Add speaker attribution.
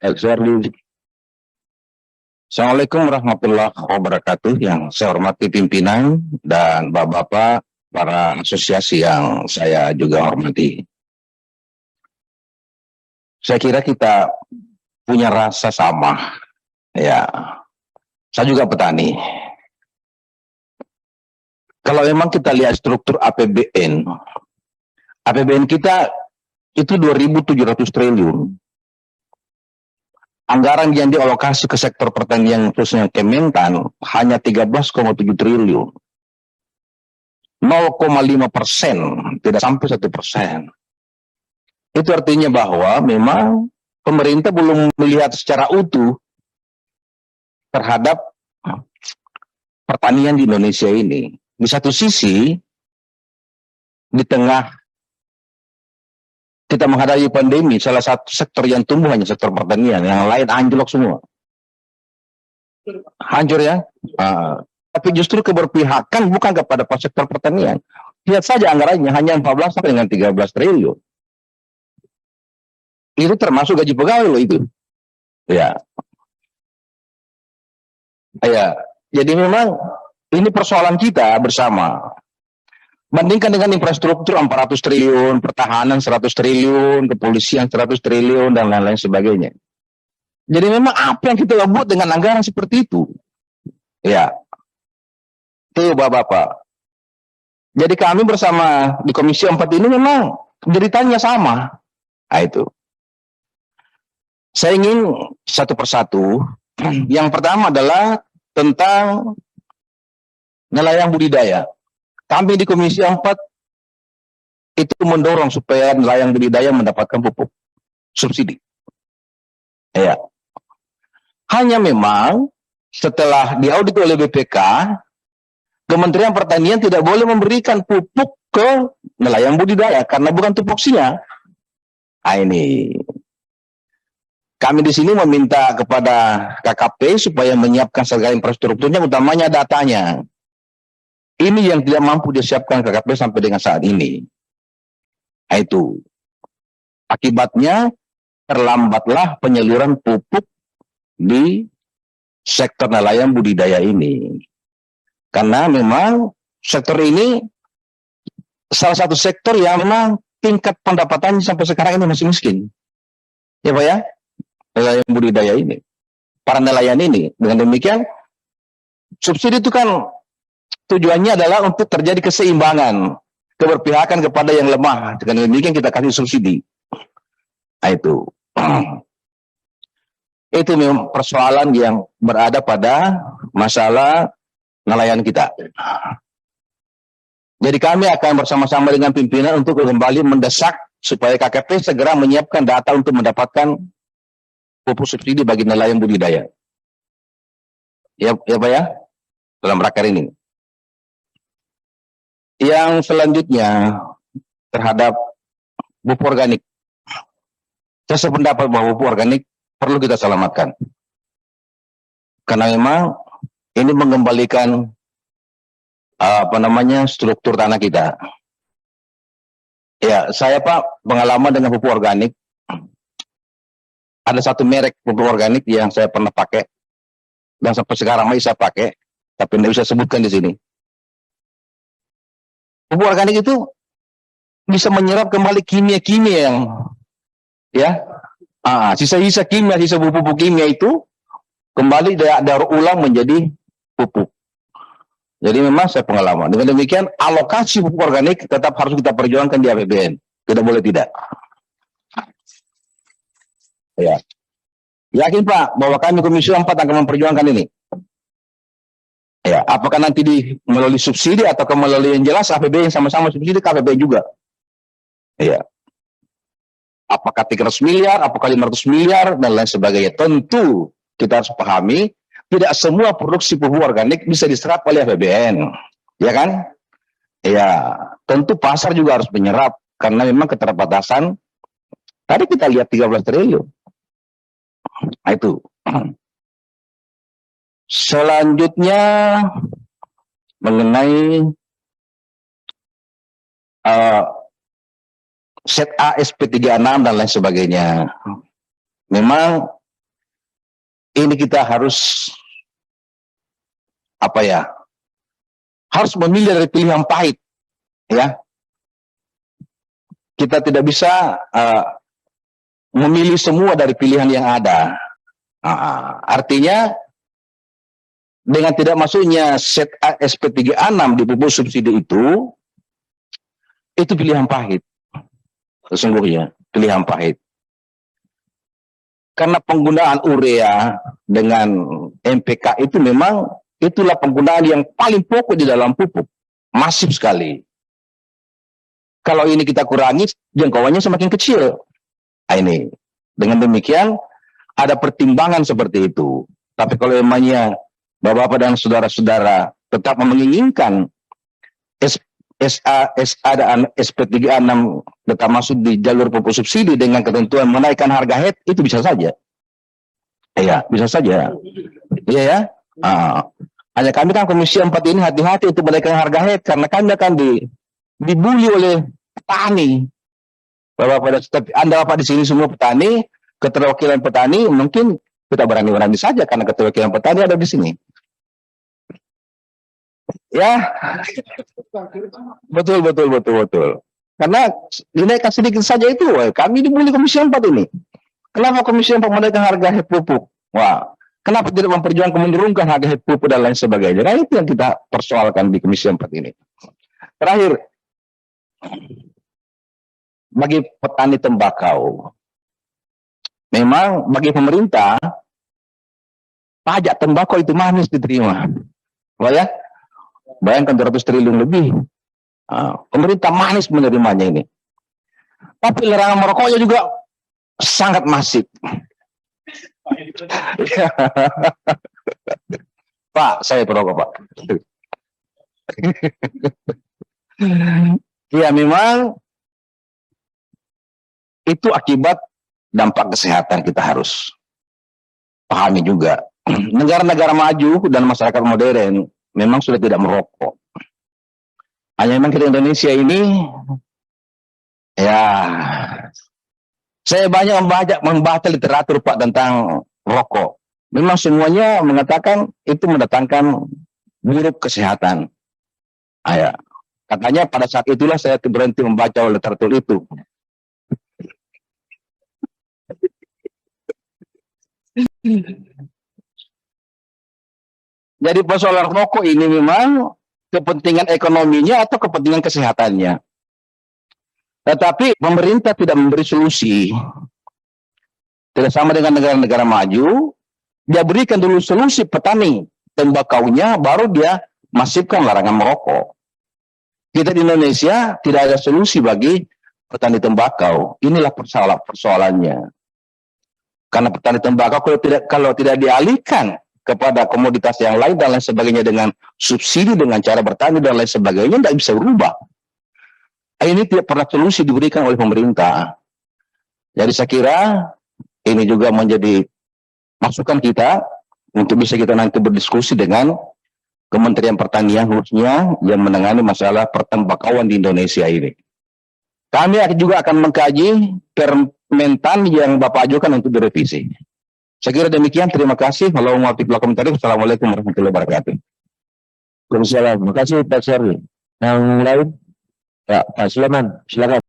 Speaker 1: Assalamualaikum warahmatullahi wabarakatuh. Yang saya hormati pimpinan dan bapak-bapak, para asosiasi yang saya juga hormati. Saya kira kita punya rasa sama. Ya, saya juga petani. Kalau memang kita lihat struktur APBN kita itu 2.700 triliun. Anggaran yang dialokasi ke sektor pertanian khususnya Kementan hanya 13,7 triliun. 0,5%, tidak sampai 1%. Itu artinya bahwa memang pemerintah belum melihat secara utuh terhadap pertanian di Indonesia ini. Di satu sisi, di tengah kita menghadapi pandemi, salah satu sektor yang tumbuh hanya sektor pertanian, yang lain anjlok semua. Hancur ya. Tapi justru keberpihakan bukan kepada sektor pertanian. Lihat saja anggarannya hanya 14 sampai dengan 13 triliun. Itu termasuk gaji pegawai loh itu. Ya. Ya. Jadi memang ini persoalan kita bersama. Bandingkan dengan infrastruktur 400 triliun, pertahanan 100 triliun, kepolisian 100 triliun, dan lain-lain sebagainya. Jadi memang apa yang kita buat dengan anggaran seperti itu? Ya. Itu Bapak-Bapak. Jadi kami bersama di Komisi 4 ini memang ceritanya sama. Nah itu. Saya ingin satu persatu. Yang pertama adalah tentang nelayan budidaya. Kami di Komisi 4 itu mendorong supaya nelayan budidaya mendapatkan pupuk subsidi. Ya. Hanya memang setelah diaudit oleh BPK, Kementerian Pertanian tidak boleh memberikan pupuk ke nelayan budidaya karena bukan tupoksinya. Nah ini. Kami di sini meminta kepada KKP supaya menyiapkan segala infrastrukturnya, utamanya datanya. Ini yang tidak mampu disiapkan KKP sampai dengan saat ini. Nah, itu. Akibatnya terlambatlah penyaluran pupuk di sektor nelayan budidaya ini. Karena memang sektor ini salah satu sektor yang memang tingkat pendapatannya sampai sekarang ini masih miskin. Ya Pak ya? Nelayan budidaya ini. Para nelayan ini. Dengan demikian, subsidi itu kan tujuannya adalah untuk terjadi keseimbangan, keberpihakan kepada yang lemah. Dengan demikian kita kasih subsidi. Nah itu. Itu memang persoalan yang berada pada masalah nelayan kita. Jadi kami akan bersama-sama dengan pimpinan untuk kembali mendesak supaya KKP segera menyiapkan data untuk mendapatkan pupuk subsidi bagi nelayan budidaya. Ya Pak ya? Dalam raker ini. Yang selanjutnya terhadap pupuk organik. Saya sependapat bahwa pupuk organik perlu kita selamatkan. Karena memang ini mengembalikan struktur tanah kita. Ya, saya Pak pengalaman dengan pupuk organik. Ada satu merek pupuk organik yang saya pernah pakai dan sampai sekarang masih saya pakai, tapi tidak bisa sebutkan di sini. Pupuk organik itu bisa menyerap kembali kimia-kimia yang sisa-sisa kimia, sisa pupuk kimia itu kembali daur ulang menjadi pupuk. Jadi memang saya pengalaman. Dengan demikian alokasi pupuk organik tetap harus kita perjuangkan di APBN. Tidak boleh tidak. Ya. Yakin Pak bahwa kami Komisi 4 akan memperjuangkan ini. Ya, apakah nanti melalui subsidi atau melalui yang jelas APBN sama-sama subsidi ke APBN juga. Ya. Apakah 300 miliar, apakah 500 miliar dan lain sebagainya. Tentu kita harus pahami tidak semua produksi pupuk organik bisa diserap oleh APBN. Ya kan? Ya, tentu pasar juga harus menyerap karena memang keterbatasan. Tadi kita lihat 13 triliun. Nah, itu. Selanjutnya mengenai set A SP36 dan lain sebagainya. Memang ini kita harus apa ya? Harus memilih dari pilihan pahit, ya. Kita tidak bisa memilih semua dari pilihan yang ada. Artinya dengan tidak masuknya set SP36 di pupuk subsidi itu pilihan pahit. Sesungguhnya pilihan pahit. Karena penggunaan urea dengan NPK itu memang itulah penggunaan yang paling pokok di dalam pupuk. Masif sekali. Kalau ini kita kurangi, jangkauannya semakin kecil. Nah, ini. Dengan demikian, ada pertimbangan seperti itu. Tapi kalau emangnya Bapak-Bapak dan saudara-saudara tetap menginginkan SA dan SP36 tetap masuk di jalur pupuk subsidi dengan ketentuan menaikkan harga head, itu bisa saja. Iya, bisa saja. Iya ya. Hanya kami kan Komisi 4 ini hati-hati untuk menaikkan harga head karena kami akan dibully oleh petani. Anda Bapak di sini semua petani, keterwakilan petani, mungkin kita berani-berani saja karena keterwakilan petani ada di sini. Ya, betul. Karena dinaikkan sedikit saja itu, kami dibully Komisi 4 ini. Kenapa Komisi 4 menaikkan harga head pupuk? Wah, kenapa tidak memperjuangkan menurunkan harga head pupuk dan lain sebagainya? Nah, itu yang kita persoalkan di Komisi 4 ini. Terakhir, bagi petani tembakau, memang bagi pemerintah, pajak tembakau itu manis diterima. Wah ya, bayangkan 200 triliun lebih. Pemerintah manis menerimanya ini. Tapi larangan merokoknya juga sangat masif. Pak, saya perokok, Pak. Ya, memang itu akibat dampak kesehatan kita harus pahami juga. Negara-negara maju dan masyarakat modern memang sudah tidak merokok. Hanya memang kita Indonesia ini, ya, saya banyak membaca literatur Pak tentang rokok. Memang semuanya mengatakan itu mendatangkan buruk kesehatan. Ya. Katanya pada saat itulah saya berhenti membaca literatur itu. Jadi persoalan rokok ini memang kepentingan ekonominya atau kepentingan kesehatannya. Tetapi pemerintah tidak memberi solusi. Tidak sama dengan negara-negara maju, dia berikan dulu solusi petani tembakaunya, baru dia masifkan larangan merokok. Kita di Indonesia tidak ada solusi bagi petani tembakau. Inilah persoalannya. Karena petani tembakau kalau tidak dialihkan kepada komoditas yang lain dan lain sebagainya dengan subsidi, dengan cara bertani dan lain sebagainya, tidak bisa berubah. Ini tidak pernah solusi diberikan oleh pemerintah. Jadi saya kira ini juga menjadi masukan kita untuk bisa kita nanti berdiskusi dengan Kementerian Pertanian khususnya yang menangani masalah pertembakauan di Indonesia ini. Kami juga akan mengkaji permentan yang Bapak ajukan untuk direvisi. Saya kira demikian. Terima kasih. Assalamualaikum warahmatullahi wabarakatuh.
Speaker 2: Waalaikumsalam. Terima kasih Pak Syarwi. Yang lain? Ya, Pak Sulaiman, silakan.